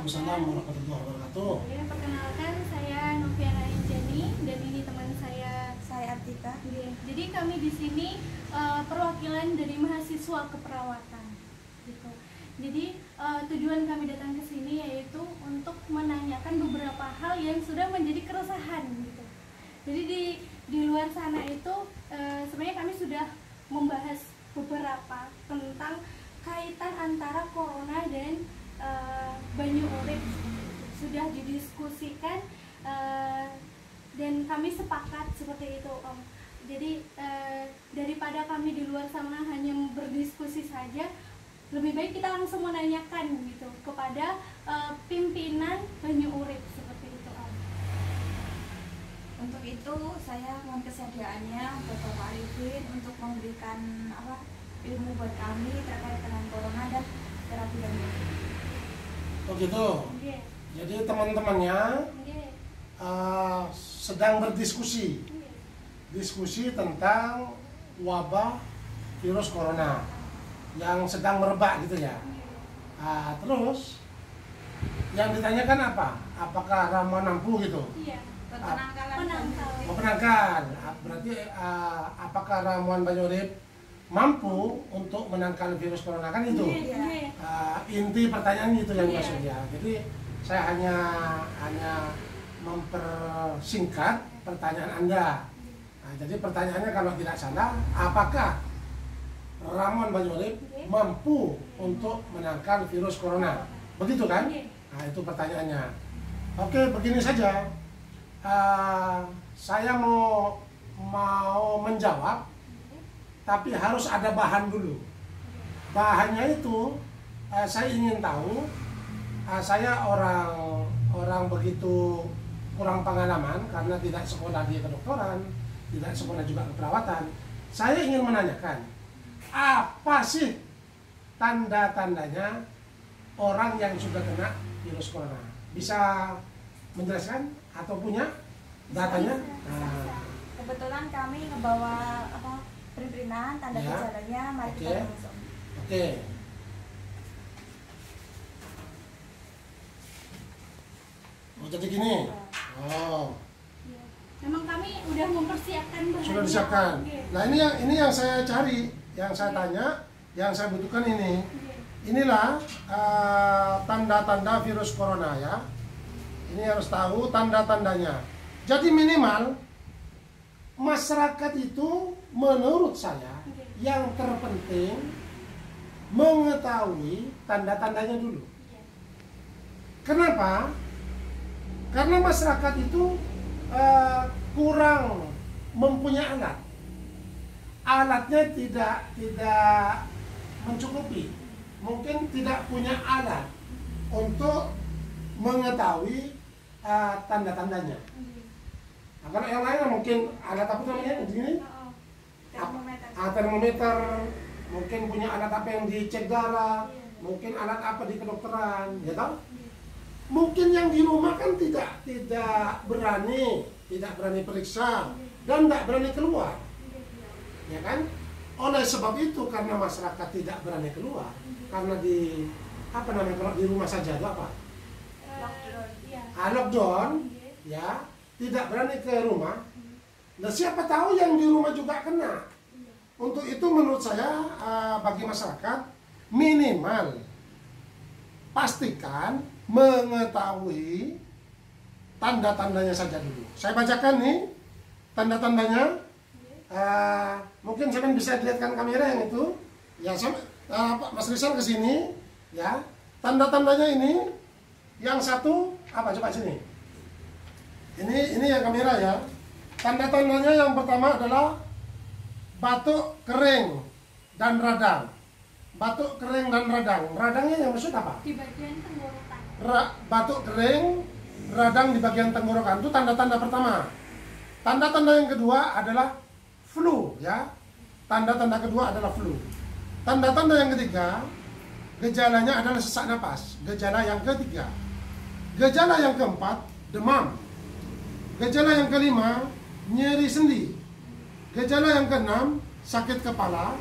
Waalaikumsalam warahmatullahi wabarakatuh. Ya, perkenalkan saya Noviana Injani dan ini teman saya Artika. Jadi kami di sini perwakilan dari mahasiswa keperawatan. Gitu. Jadi tujuan kami datang ke sini yaitu untuk menanyakan beberapa hal yang sudah menjadi keresahan gitu. Jadi di luar sana itu sebenarnya kami sudah membahas beberapa tentang kaitan antara corona dan banyu urip, sudah didiskusikan dan kami sepakat seperti itu, Om. Jadi daripada kami di luar sana hanya berdiskusi saja, lebih baik kita langsung menanyakan gitu kepada pimpinan banyu urip seperti itu, Om. Untuk itu saya mohon kesediaannya Bapak Arifin untuk memberikan ilmu buat kami terkait dengan corona dan terapi banyu urip. Oh gitu. Okay. Jadi teman-temannya Okay. sedang berdiskusi, diskusi tentang wabah virus corona yang sedang merebak gitu ya. Terus yang ditanyakan apa? Apakah ramuan ampuh gitu? Iya. Penangkal. Berarti apakah ramuan banyu urip mampu untuk menangkal virus corona, kan itu? Inti pertanyaan itu yang maksudnya. Jadi saya hanya mempersingkat pertanyaan Anda. Jadi pertanyaannya kalau tidak salah, apakah ramuan banyu urip mampu untuk menangkal virus corona? Begitu kan? Nah, itu pertanyaannya. Oke, begini saja. Saya mau menjawab, tapi harus ada bahan dulu. Bahannya itu saya ingin tahu. Saya orang begitu kurang pengalaman karena tidak sekolah di kedokteran, tidak sekolah juga keperawatan. Saya ingin menanyakan, apa sih tanda-tandanya orang yang sudah kena virus corona? Bisa menjelaskan atau punya datanya? Kebetulan kami ngebawa printinan tanda gejalanya, mari kita langsung. Oke. Oh, jadi gini. Oh. Memang kami udah mempersiapkan bahannya. Sudah disiapkan. Nah, ini yang saya cari, yang saya tanya, yang saya butuhkan ini. Inilah tanda-tanda virus corona ya. Ini harus tahu tanda-tandanya. Jadi minimal masyarakat itu menurut saya yang terpenting mengetahui tanda-tandanya dulu. Kenapa? Karena masyarakat itu kurang mempunyai alat. Alatnya tidak mencukupi. Mungkin tidak punya alat untuk mengetahui tanda-tandanya. Nah, kalau yang lain mungkin alat apa namanya ini? Termometer, mungkin punya alat apa yang dicek darah, mungkin alat apa di kedokteran, ya tahu? Mungkin yang di rumah kan tidak berani periksa dan tidak berani keluar, ya kan? Oleh sebab itu karena masyarakat tidak berani keluar, karena kalau di rumah saja itu apa? Lockdown, ya, tidak berani ke rumah. Nah, siapa tahu yang di rumah juga kena. Untuk itu menurut saya bagi masyarakat minimal pastikan mengetahui tanda-tandanya saja dulu. Saya bacakan nih tanda-tandanya. Mungkin saya bisa dilihatkan kamera yang itu. Ya, Mas Rizal ke sini. Ya, tanda-tandanya ini. Yang satu apa? Coba sini. Ini yang kamera ya. Tanda-tandanya yang pertama adalah batuk kering dan radang. Batuk kering dan radang. Radangnya yang maksud apa? Di bagian tenggorokan. Batuk kering, radang di bagian tenggorokan. Itu tanda-tanda pertama. Tanda-tanda yang kedua adalah flu, ya. Tanda-tanda kedua adalah flu. Tanda-tanda yang ketiga, gejalanya adalah sesak napas. Gejala yang ketiga. Gejala yang keempat, demam. Gejala yang kelima, nyeri sendi. Gejala yang keenam, sakit kepala.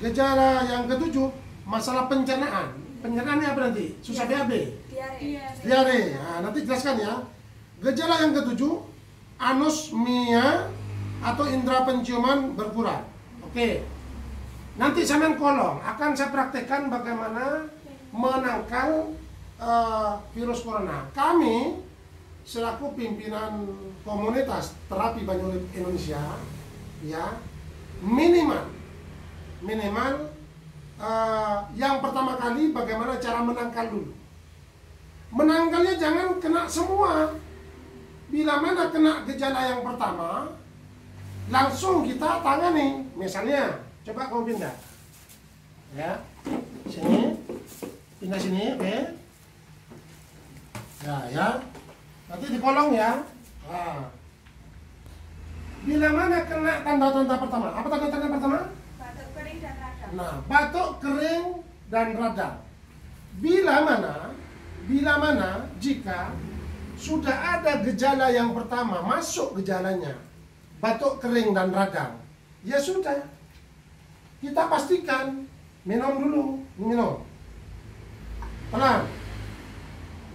Gejala yang ketujuh, masalah pencernaan. Pencernaannya apa nanti? Susah BAB. Diare. Iya. Diare. Nah, nanti jelaskan ya. Gejala yang ketujuh, anosmia atau indera penciuman berkurang. Oke. Nanti sampean kolong akan saya praktekkan bagaimana menangkal virus corona. Kami selaku pimpinan komunitas terapi Banyurip Indonesia, ya, minimal yang pertama kali bagaimana cara menangkal dulu. Menangkalnya jangan kena semua. Bila mana kena gejala yang pertama, langsung kita tangani. Misalnya, coba kamu pindah, ya, sini, pindah sini, oke, ya, nanti dikolong ya. Nah. Bila mana kena tanda-tanda pertama, apa tanda-tanda pertama? Batuk kering dan radang. Nah, batuk kering dan radang. Bila mana jika sudah ada gejala yang pertama masuk gejalanya, batuk kering dan radang, ya sudah, kita pastikan minum dulu, minum pelan.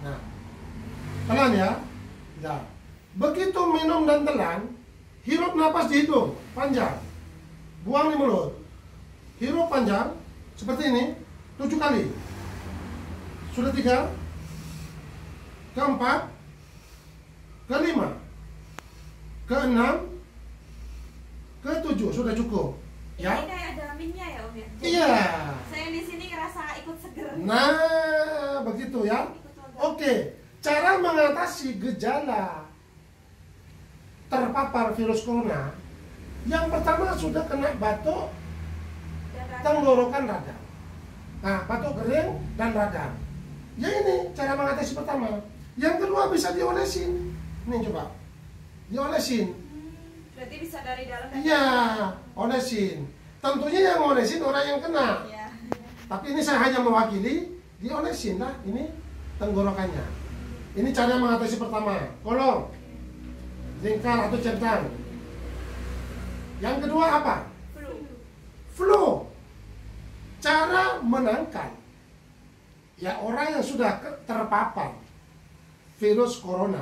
Nah, pelan ya. Ya. Begitu minum dan telan, hirup napas di hidung panjang, buang di mulut, hirup panjang seperti ini 7 kali. Sudah 3, keempat, kelima, keenam, ketujuh, sudah cukup. Ya. Ini kayak ada minyak ya Om ya? Jadi Iya. saya di sini ngerasa ikut seger. Nah, begitu ya. Ikut lega. Oke, cara mengatasi gejala terpapar virus corona, yang pertama sudah kena batuk, Dan radang. tenggorokan radang. Nah, batuk kering dan radang. Ya ini cara mengatasi pertama. Yang kedua bisa diolesin. Nih coba, diolesin. Berarti bisa dari dalam dan Iya, olesin. Tentunya yang olesin orang yang kena. Iya. Tapi ini saya hanya mewakili, diolesin lah ini tenggorokannya. Ini cara mengatasi pertama, kolong, lingkar atau centang. Yang kedua apa? Flu. Flu. Cara menangkal ya orang yang sudah terpapar virus corona.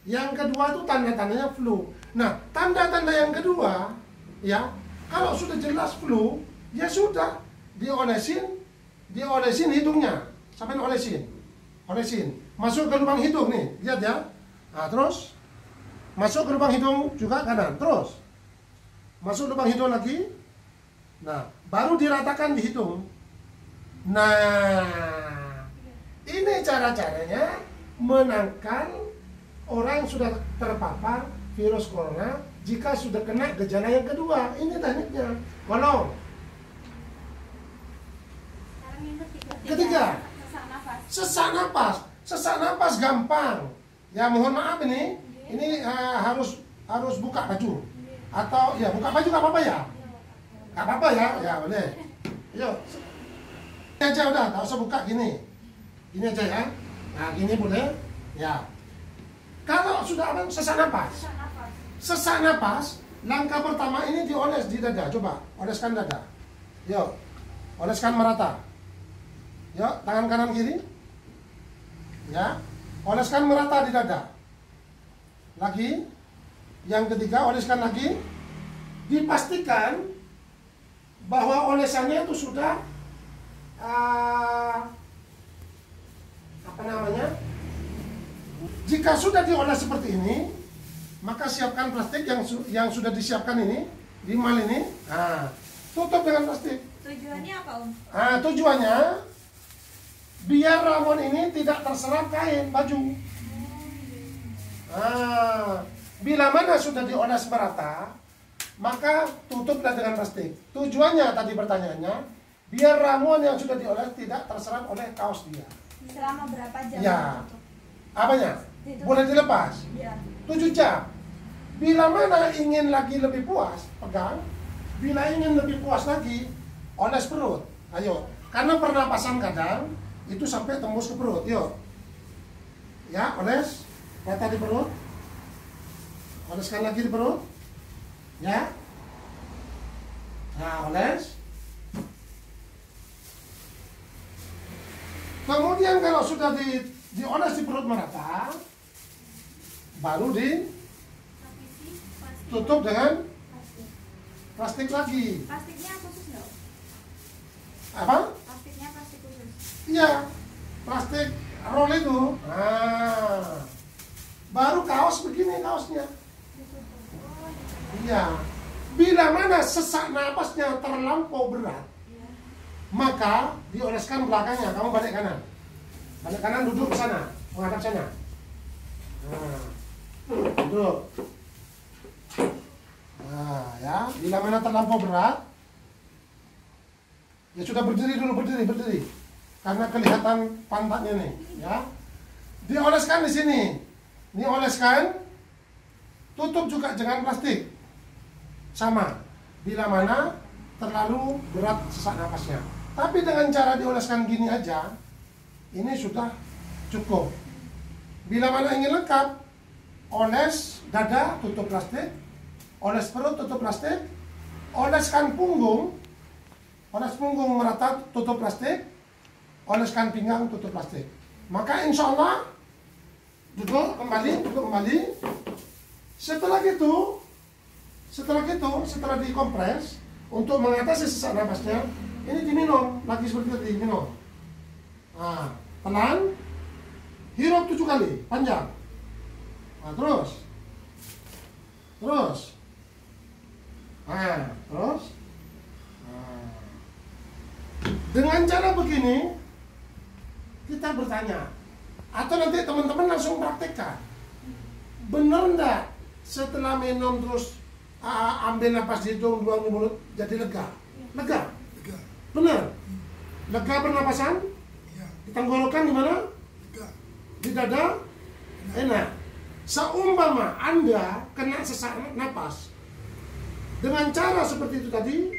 Yang kedua itu tanda-tandanya flu. Nah, tanda-tanda yang kedua, ya, kalau sudah jelas flu, ya sudah diolesin hidungnya, sampai olesin, masuk ke lubang hidung nih, lihat ya. Nah, terus masuk ke lubang hidung juga kanan, terus masuk lubang hidung lagi. Nah, baru diratakan di hidung. Nah, ini cara-caranya menangkal orang yang sudah terpapar virus corona jika sudah kena gejala yang kedua. Ini tekniknya. Kolong. Sekarang yang Ketiga, Sesak nafas. sesak napas. Sesak napas gampang. Ya mohon maaf ini harus buka baju atau ya buka baju nggak apa-apa ya. Nggak apa-apa ya, ya boleh. Yuk. Ini aja udah, nggak usah buka gini. Gini aja ya. Nah gini boleh. Ya. Kalau sudah ada sesak napas. Sesak nafas. Sesak napas, langkah pertama ini dioles di dada. Coba, oleskan dada. Yuk, oleskan merata. Yuk, tangan kanan kiri. Ya, oleskan merata di dada. Lagi, yang ketiga oleskan lagi. Dipastikan bahwa olesannya itu sudah apa namanya? Jika sudah dioles seperti ini, maka siapkan plastik yang sudah disiapkan ini, limal ini. Nah, tutup dengan plastik. Tujuannya apa Om? Nah, tujuannya biar ramuan ini tidak terserap kain baju. Nah, bila mana sudah dioles merata, maka tutuplah dengan plastik. Tujuannya tadi pertanyaannya, biar ramuan yang sudah dioles tidak terserap oleh kaos dia. Selama berapa jam? Ya. Apanya? Boleh dilepas. Ya. 7 jam. Bila mana ingin lagi lebih puas, pegang. Bila ingin lebih puas lagi, oles perut. Ayo, karena pernapasan kadang itu sampai tembus ke perut. Yuk. Ya, oles. Rata di perut. Oleskan lagi di perut. Ya. Nah, oles. kalau sudah dioles di perut merata, baru ditutup dengan plastik lagi. Plastiknya khusus nggak? Apa? Plastiknya plastik khusus. Iya, plastik roll itu. Nah, baru kaos begini kaosnya. Iya. Bila mana sesak napasnya terlampau berat, maka dioleskan belakangnya. Kamu balik kanan. Balik kanan, duduk ke sana, menghadap sana. Nah, duduk. Nah, ya, bila mana terlampau berat, ya sudah berdiri dulu, berdiri. Karena kelihatan pantatnya nih, ya. Dioleskan di sini. Ini oleskan, tutup juga dengan plastik. Sama. Bila mana terlalu berat sesak napasnya. Tapi dengan cara dioleskan gini aja, ini sudah cukup. Bila mana ingin lengkap, oles dada, tutup plastik. Oles perut, tutup plastik. Oleskan punggung. Oles punggung merata, tutup plastik. Oleskan pinggang, tutup plastik. Maka insya Allah duduk kembali. Setelah dikompres untuk mengatasi sesak napasnya, ini diminum lagi seperti tadi, minum. Nah, pelan, hirup 7 kali, panjang. Nah, terus. Nah, terus. Nah. Dengan cara begini, kita bertanya, atau nanti teman-teman langsung praktekkan. Benar enggak setelah minum terus ambil napas di hidung, buang di mulut, jadi lega? Lega? Benar? Lega pernapasan? Di tenggorokan gimana? Di dada? Enak. Seumpama Anda kena sesak napas, dengan cara seperti itu tadi,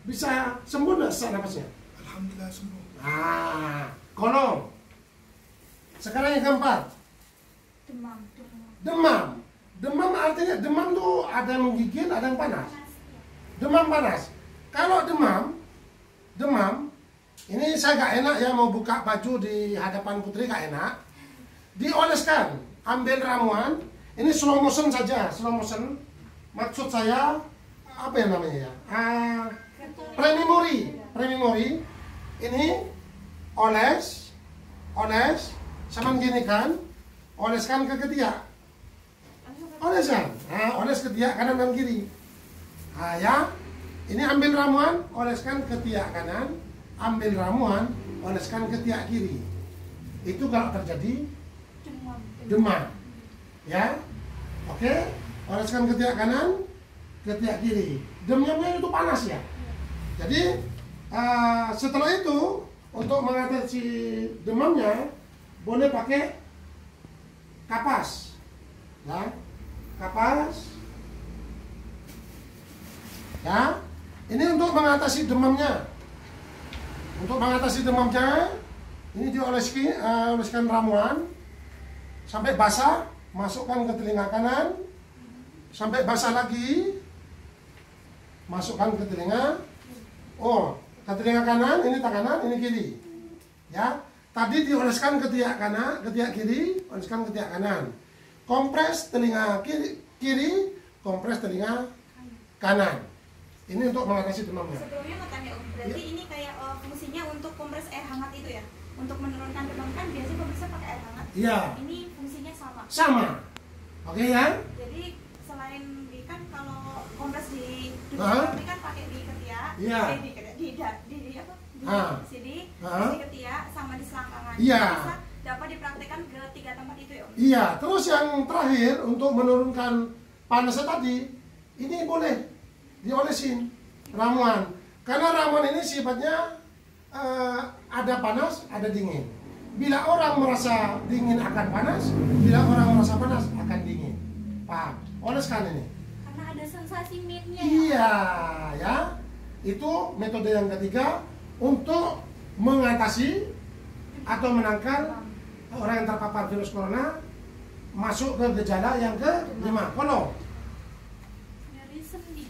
bisa sembuh nggak sesak napasnya? Alhamdulillah sembuh. Nah, kolom. Sekarang yang keempat. Demam. Demam artinya, demam tuh ada yang menggigil, ada yang panas. Demam panas. Kalau demam, ini saya gak enak ya mau buka baju di hadapan putri, gak enak. Dioleskan, ambil ramuan. Ini slow motion saja, slow motion. Maksud saya apa ya namanya ya? Premimori. Ini oles, sama gini kan? Oleskan ke ketiak. Oleskan. Nah, oles ketiak kanan dan kiri. Nah, ya. Ini ambil ramuan, oleskan ketiak kanan, ambil ramuan, oleskan ketiak kiri. Itu kalau terjadi demam. Ya. Oke. Oleskan ketiak kanan, ketiak kiri. Demamnya itu panas ya. Jadi setelah itu untuk mengatasi demamnya boleh pakai kapas. Ya. Kapas. Ya. Ini untuk mengatasi demamnya. Ini dioleskan ramuan sampai basah, masukkan ke telinga kanan, sampai basah lagi, masukkan ke telinga. Ke telinga kanan, ini kanan, ini kiri. Ya, tadi dioleskan ketiak kanan, ketiak kiri, oleskan ketiak kanan. Kompres telinga kiri, kompres telinga kanan. Ini untuk mengatasi demamnya. Sebelumnya mau tanya Om, berarti Ya. ini kayak fungsinya untuk kompres air hangat itu ya? Untuk menurunkan demam kan biasanya kompresnya pakai air hangat. Iya. Ini fungsinya sama. Sama. Oke ya? Jadi selain kan kalau kompres di Hah? ini kan pakai di ketiak, Iya. di apa? Di Ah. sini, Ah. di ketiak sama di selangkangan. Iya. Bisa dapat dipraktekkan ke 3 tempat itu ya Om? Iya, terus yang terakhir untuk menurunkan panasnya tadi, ini boleh diolesin ramuan. Karena ramuan ini sifatnya ada panas, ada dingin. Bila orang merasa dingin akan panas, bila orang merasa panas akan dingin. Paham? Oleskan ini. Karena ada sensasi mitnya. Iya, ya. Itu metode yang ketiga untuk mengatasi atau menangkal orang yang terpapar virus corona masuk ke gejala yang ke-5, kolom. Nyeri sendi.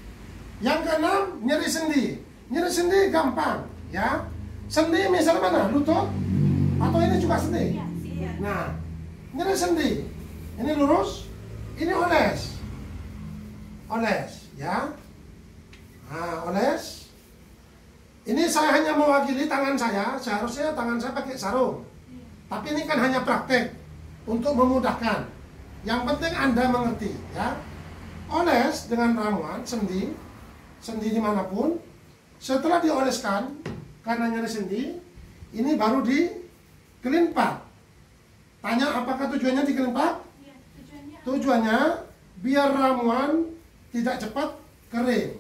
Yang ke-6, nyeri sendi. Nyeri sendi gampang, ya. Sendi misalnya mana? Lutut? Atau ini juga sendi. Iya. Iya. Nah, nyeri sendi. Ini lurus, ini oles. Oles, ya. Nah, oles. Ini saya hanya mewakili tangan saya, seharusnya tangan saya pakai sarung. Tapi ini kan hanya praktek untuk memudahkan. Yang penting Anda mengerti, ya. Oles dengan ramuan sendi dimanapun. Setelah dioleskan karena nyeri sendi, ini baru dikelimpak. Tanya apakah tujuannya dikelimpak? Iya, tujuannya apa? Tujuannya biar ramuan tidak cepat kering.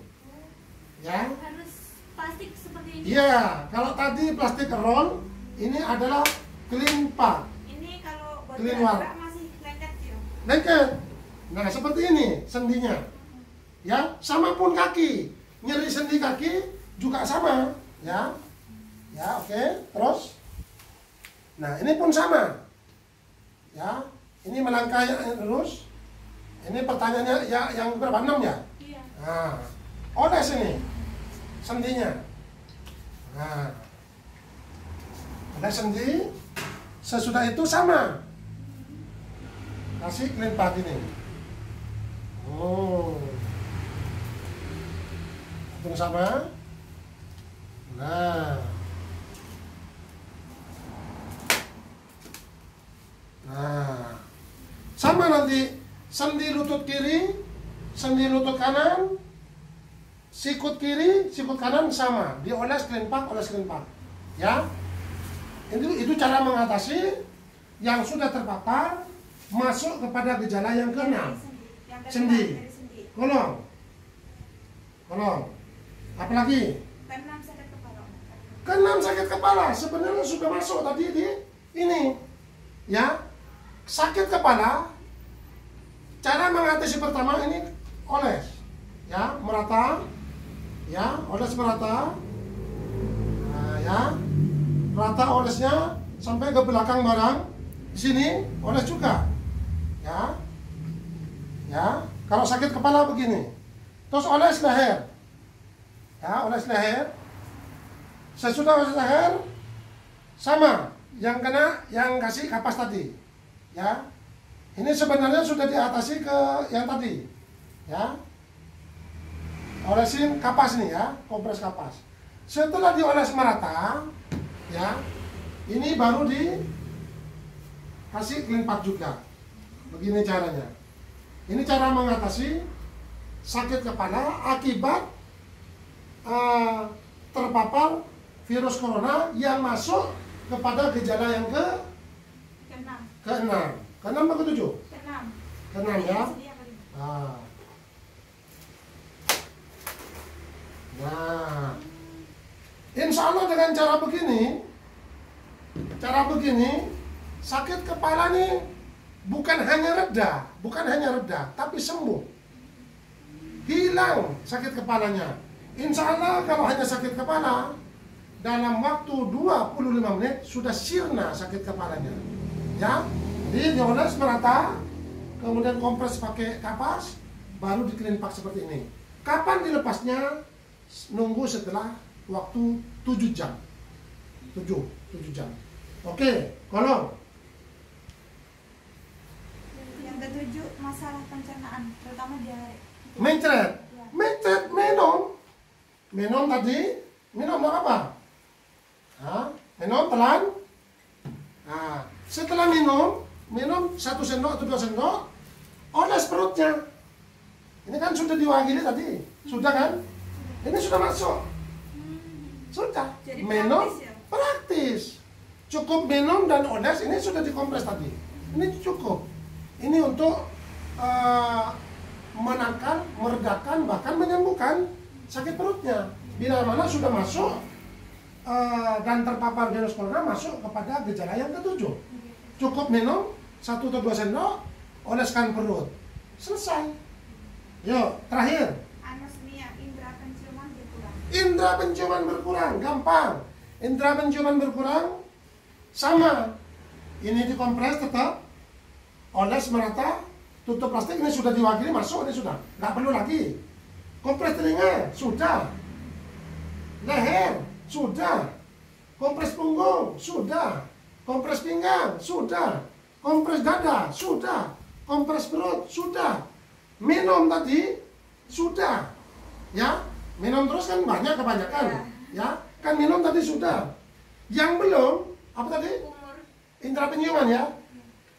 Ya. Harus plastik seperti ini. Iya, kalau tadi plastik roll, ini adalah kelimpak. Ini kalau buat Keluar. gerak masih lengket ya. Lengket. Nah, seperti ini sendinya. Ya, sama pun kaki. Nyeri sendi kaki juga sama, ya. Ya, oke. Terus nah, ini pun sama. Ya, ini melangkah lurus. Ini pertanyaannya ya yang berapa? 6 ya? Iya. Nah, oles ini sendinya. Nah, oles sendi. Sesudah itu sama. Kasih kelimpak ini. Oh. Hitung sama. Nah. Nah. Sama nanti sendi lutut kiri, sendi lutut kanan, sikut kiri, sikut kanan sama. Dioles kelimpak, oles kelimpak. Ya. Itu cara mengatasi yang sudah terpapar masuk kepada gejala yang keenam. Yang kedua, Sendi. dari sendi. Kolong. Apalagi? Keenam sakit kepala. Keenam sakit kepala. Sebenarnya sudah masuk tadi di ini. Ya. Sakit kepala. Cara mengatasi pertama ini oles. Ya, merata. Ya, oles merata. Nah, ya. Rata olesnya sampai ke belakang barang. Di sini oles juga. Ya. Ya, kalau sakit kepala begini. Terus oles leher. Ya, oles leher. Sesudah oles leher sama yang kena yang kasih kapas tadi. Ya. Ini sebenarnya sudah diatasi ke yang tadi. Ya. Olesin kapas nih ya, kompres kapas. Setelah dioles merata, ya. Ini baru dikasih kelimpak juga. Begini caranya. Ini cara mengatasi sakit kepala akibat terpapar virus corona yang masuk kepada gejala yang Keenam. keenam atau ke-7? Keenam. Keenam ya. Sendi yang kelima. Nah, insya Allah dengan cara begini, sakit kepala nih bukan hanya reda, tapi sembuh. Hilang sakit kepalanya. Insya Allah kalau hanya sakit kepala, dalam waktu 25 menit sudah sirna sakit kepalanya. Ya, jadi dioles merata, kemudian kompres pakai kapas, baru dikelimpak seperti ini. Kapan dilepasnya? Nunggu setelah waktu 7 jam. 7 jam. Oke, kolong. Yang ketujuh, masalah pencernaan, terutama diare. Mencret, minum tadi, minum apa? Minum telan. Nah, setelah minum 1 sendok atau 2 sendok, oles perutnya. Ini kan sudah diwakili tadi, sudah kan? Ini sudah masuk, sudah. Jadi Minum praktis ya? praktis. Cukup minum dan oles, ini sudah dikompres tadi. Ini cukup. Ini untuk menangkal, meredakan, bahkan menyembuhkan sakit perutnya. Bila mana sudah masuk dan terpapar virus corona, masuk kepada gejala yang ke-7. Cukup minum 1 atau 2 sendok, oleskan perut. Selesai. Yuk, terakhir. Anosmia, indera penciuman berkurang. Indera penciuman berkurang, gampang. Indera penciuman berkurang, sama. Ini dikompres tetap, oles merata, tutup plastik, ini sudah diwakili, masuk, ini sudah. Nggak perlu lagi. Kompres telinga, sudah. Leher, sudah. Kompres punggung, sudah. kompres pinggang, sudah, kompres dada, sudah, kompres perut, sudah, minum tadi, sudah, ya, minum terus kan banyak kebanyakan, ya, kan minum tadi sudah. Yang belum, apa tadi? Umur. Indra penciuman ya.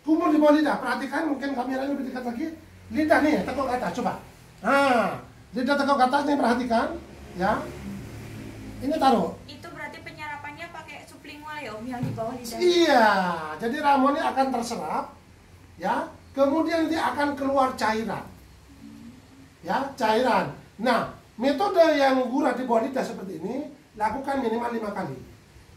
Kumur di bawah lidah, perhatikan, mungkin kameranya lebih dekat lagi. Lidah nih, tekuk ke atas, coba. Nah, lidah tekuk ke atas nih, perhatikan, ya. Ini taruh. Itu berarti penyerapannya pakai sublingual ya Om, yang di bawah lidah. Iya, jadi ramuannya akan terserap, ya. Kemudian dia akan keluar cairan, ya, cairan. Nah, metode yang gurah di bawah lidah seperti ini lakukan minimal 5 kali,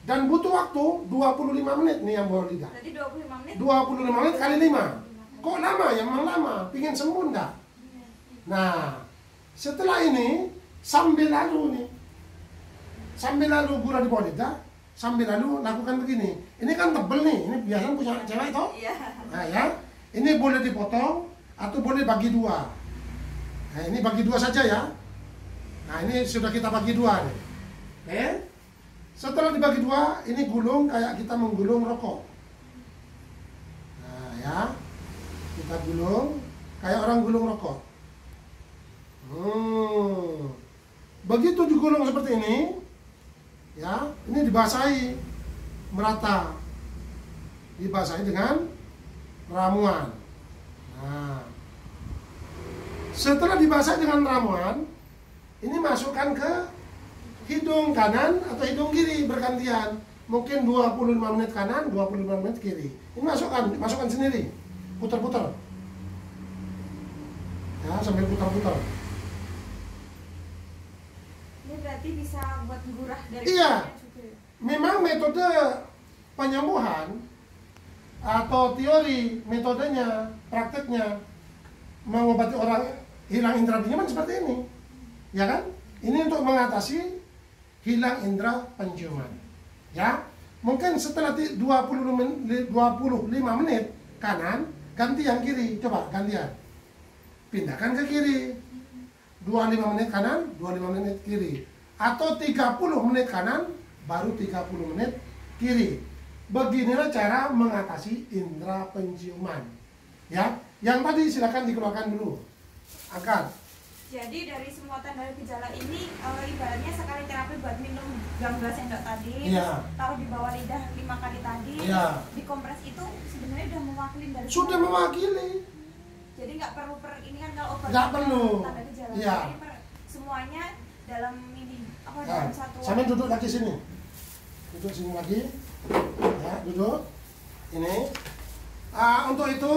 dan butuh waktu 25 menit nih yang bawah lidah. Berarti 25 menit. 25 menit kali 5. Kok lama ya? Memang lama. Pingin sembuh enggak? Nah, setelah ini sambil lalu nih, sambil lalu gurah di bawah lidah, sambil lalu lakukan begini. Ini kan tebel nih, ini biasanya punya cewek toh. Iya. Nah ya, ini boleh dipotong atau boleh bagi 2. Nah ini bagi 2 saja ya. Nah ini sudah kita bagi 2 nih. Oke. Setelah dibagi 2, ini gulung kayak kita menggulung rokok. Nah ya, kita gulung kayak orang gulung rokok. Begitu digulung seperti ini, ya, ini dibasahi merata, dibasahi dengan ramuan. Nah, setelah dibasahi dengan ramuan, ini masukkan ke hidung kanan atau hidung kiri bergantian. Mungkin 25 menit kanan, 25 menit kiri. Ini masukkan sendiri, putar-putar. Ya, sambil putar-putar. Ini berarti bisa buat gurah dari Iya. juga ya? Memang metode penyembuhan atau teori metodenya, prakteknya mengobati orang hilang indera penciuman seperti ini, ya kan? Ini untuk mengatasi hilang indera penciuman, ya. Mungkin setelah 25 menit kanan, ganti yang kiri, coba gantian, pindahkan ke kiri. 25 menit kanan, 25 menit kiri, atau 30 menit kanan, baru 30 menit kiri. Beginilah cara mengatasi indera penciuman. Ya, yang tadi silakan dikeluarkan dulu. Angkat. Jadi dari semua tanda gejala ini, ibaratnya sekali terapi buat minum gam-gas sendok tadi, Iya. taruh di bawah lidah 5 kali tadi, Iya. dikompres itu sebenarnya udah mewakili dari Sudah semua. mewakili. Jadi nggak perlu ini kan kalau obat Nggak perlu. tanda gejala, Iya. jadi semuanya dalam ini Nah, dalam satu. sampai duduk lagi sini. Duduk sini lagi. Ya, duduk. Ini. Untuk itu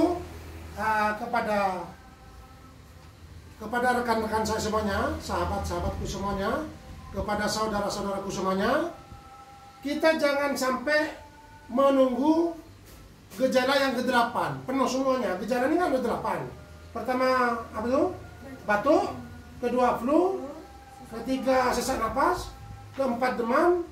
kepada rekan-rekan saya semuanya, sahabat-sahabatku semuanya, kepada saudara-saudaraku semuanya, kita jangan sampai menunggu gejala yang ke-8, penuh semuanya. Gejala ini kan ada 8. Pertama apa itu? Batuk, kedua flu, ketiga sesak napas, keempat demam,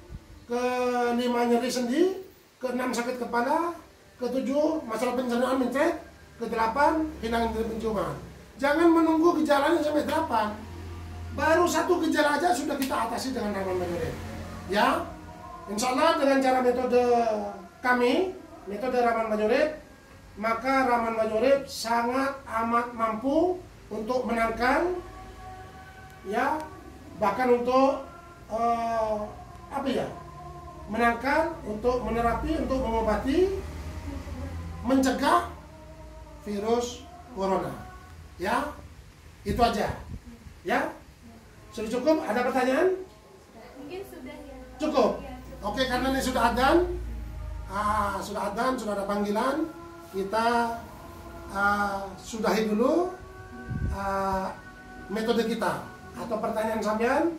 kelima nyeri sendi, keenam sakit kepala, ketujuh masalah pencernaan mencret, ke-8 hilang indera penciuman. Jangan menunggu gejalanya sampai 8. Baru satu gejala aja sudah kita atasi dengan ramuan Banyorib. Ya, insya Allah dengan cara metode kami, metode ramuan Banyorib, maka ramuan Banyorib sangat amat mampu untuk menangkan, ya, bahkan untuk menangkan, untuk menerapi, untuk mengobati, mencegah virus corona. Ya, itu aja. Ya, sudah cukup? Ada pertanyaan? Mungkin sudah ya. Cukup. Ya, cukup. Oke, karena ini sudah adzan, sudah ada panggilan, kita sudahi dulu metode kita. Atau pertanyaan sampean,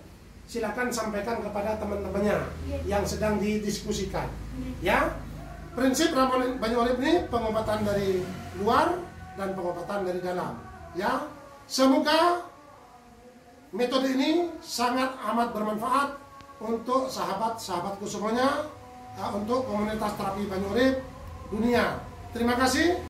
silakan sampaikan kepada teman-temannya yang sedang didiskusikan. Ya, prinsip ramuan Banyorib ini pengobatan dari luar dan pengobatan dari dalam. Ya, semoga metode ini sangat amat bermanfaat untuk sahabat-sahabatku semuanya, untuk komunitas terapi Banyorib dunia. Terima kasih.